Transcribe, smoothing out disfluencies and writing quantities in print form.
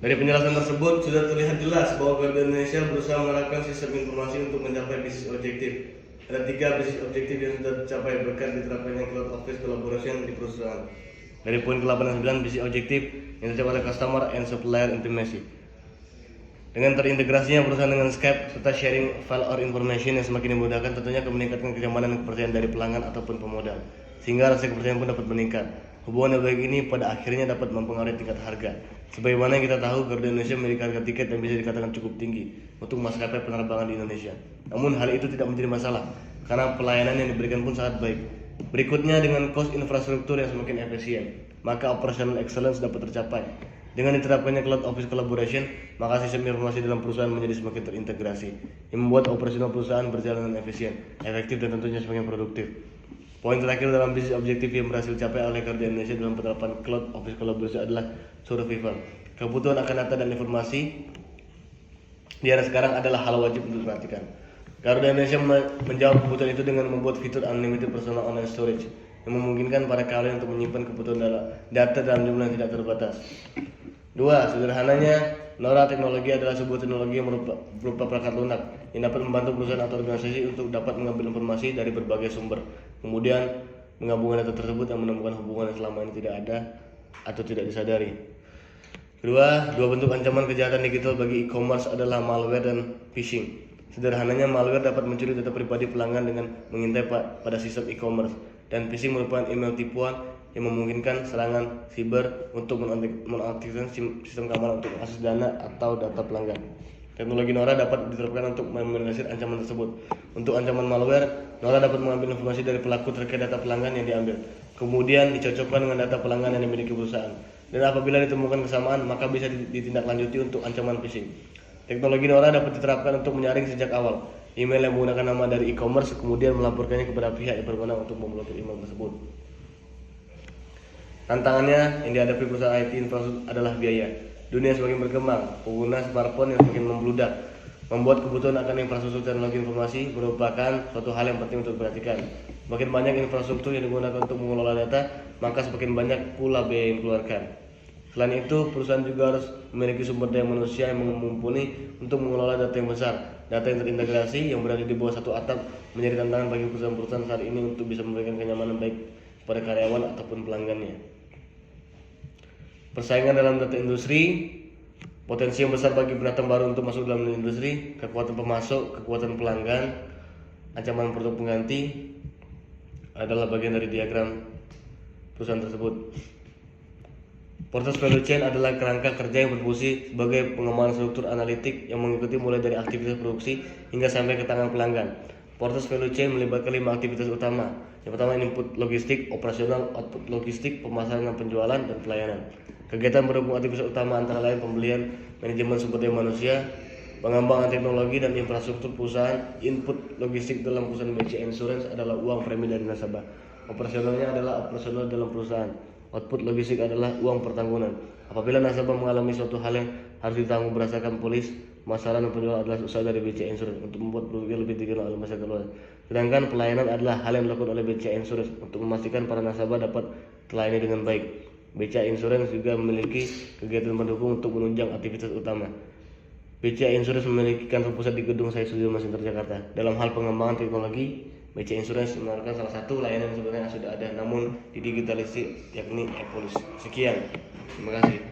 Dari penjelasan tersebut sudah terlihat jelas bahwa Garuda Indonesia berusaha menerapkan sistem informasi untuk mencapai bisnis objektif. Ada 3 bisnis objektif yang sudah tercapai berkat diterapkannya cloud office collaboration di perusahaan. Dari poin ke-8 dan 9, bisnis objektif yang tercapai oleh customer and supplier intimacy. Dengan terintegrasinya perusahaan dengan Skype serta sharing file or information yang semakin dimudahkan, tentunya akan meningkatkan kenyamanan dan kepercayaan dari pelanggan ataupun pemodal, sehingga rasa kepercayaan pun dapat meningkat. Hubungan yang baik ini pada akhirnya dapat mempengaruhi tingkat harga. Sebagaimana yang kita tahu, Garuda Indonesia memiliki harga tiket yang bisa dikatakan cukup tinggi untuk maskapai penerbangan di Indonesia. Namun hal itu tidak menjadi masalah karena pelayanan yang diberikan pun sangat baik. Berikutnya, dengan cost infrastruktur yang semakin efisien, maka operational excellence dapat tercapai. Dengan diterapkannya cloud office collaboration, maka sistem informasi dalam perusahaan menjadi semakin terintegrasi, yang membuat operasional perusahaan berjalan dengan efisien, efektif, dan tentunya semakin produktif. Poin terakhir dalam bisnis objektif yang berhasil dicapai oleh Garuda Indonesia dalam penerapan cloud office collaboration adalah survival. Kebutuhan akan data dan informasi di era sekarang adalah hal wajib untuk diperhatikan. Garuda Indonesia menjawab kebutuhan itu dengan membuat fitur unlimited personal online storage yang memungkinkan para klien untuk menyimpan kebutuhan data dalam jumlah yang tidak terbatas. 2. Sederhananya, NORA teknologi adalah sebuah teknologi yang berupa perangkat lunak yang dapat membantu perusahaan atau organisasi untuk dapat mengambil informasi dari berbagai sumber, kemudian menggabungkan data tersebut dan menemukan hubungan yang selama ini tidak ada atau tidak disadari. Kedua, 2 bentuk ancaman kejahatan digital bagi e-commerce adalah malware dan phishing. Sederhananya, malware dapat mencuri data pribadi pelanggan dengan mengintai pada sistem e-commerce, dan phishing merupakan email tipuan yang memungkinkan serangan siber untuk mengaktifkan sistem keamanan untuk akses dana atau data pelanggan. Teknologi NORA dapat diterapkan untuk meminimalisir ancaman tersebut. Untuk ancaman malware, NORA dapat mengambil informasi dari pelaku terkait data pelanggan yang diambil, kemudian dicocokkan dengan data pelanggan yang dimiliki perusahaan. Dan apabila ditemukan kesamaan, maka bisa ditindaklanjuti untuk ancaman phishing. Teknologi NORA dapat diterapkan untuk menyaring sejak awal email yang menggunakan nama dari e-commerce, kemudian melaporkannya kepada pihak yang berwenang untuk memblokir email tersebut. Tantangannya yang dihadapi perusahaan IT infrastruktur adalah biaya. Dunia semakin berkembang, pengguna smartphone yang semakin membludak, membuat kebutuhan akan infrastruktur teknologi informasi merupakan suatu hal yang penting untuk diperhatikan. Semakin banyak infrastruktur yang digunakan untuk mengelola data, maka semakin banyak pula biaya yang dikeluarkan. Selain itu, perusahaan juga harus memiliki sumber daya manusia yang mumpuni untuk mengelola data yang besar. Data yang terintegrasi yang berada di bawah satu atap menjadi tantangan bagi perusahaan-perusahaan saat ini untuk bisa memberikan kenyamanan baik kepada karyawan ataupun pelanggannya. Persaingan dalam data industri, potensi yang besar bagi pendatang baru untuk masuk dalam industri, kekuatan pemasok, kekuatan pelanggan, ancaman produk pengganti adalah bagian dari diagram perusahaan tersebut. Proses value chain adalah kerangka kerja yang berfungsi sebagai pengembangan struktur analitik yang mengikuti mulai dari aktivitas produksi hingga sampai ke tangan pelanggan. Proses value chain melibatkan 5 aktivitas utama. Yang pertama, input logistik, operasional, output logistik, pemasaran dan penjualan, dan pelayanan. Kegiatan berhubung aktivitas utama antara lain pembelian, manajemen sumber daya manusia, pengembangan teknologi dan infrastruktur perusahaan. Input logistik dalam perusahaan BCA Insurance adalah uang premi dari nasabah. Operasionalnya adalah operasional dalam perusahaan. Output logistik adalah uang pertanggungan. Apabila nasabah mengalami suatu hal yang harus ditanggung berdasarkan polis, pemasaran dan penjualan adalah usaha dari BCA Insurance untuk membuat produk lebih dikenal oleh masyarakat luas. Sedangkan pelayanan adalah hal yang dilakukan oleh BCA Insurance untuk memastikan para nasabah dapat terlayani dengan baik. BCA Insurance juga memiliki kegiatan pendukung untuk menunjang aktivitas utama. BCA Insurance memiliki kantor pusat di Gedung Saya Sudirman Center Jakarta. Dalam hal pengembangan teknologi, BCA Insurance menawarkan salah satu layanan yang sebenarnya sudah ada namun didigitalisasi, yakni e-police. Sekian, terima kasih.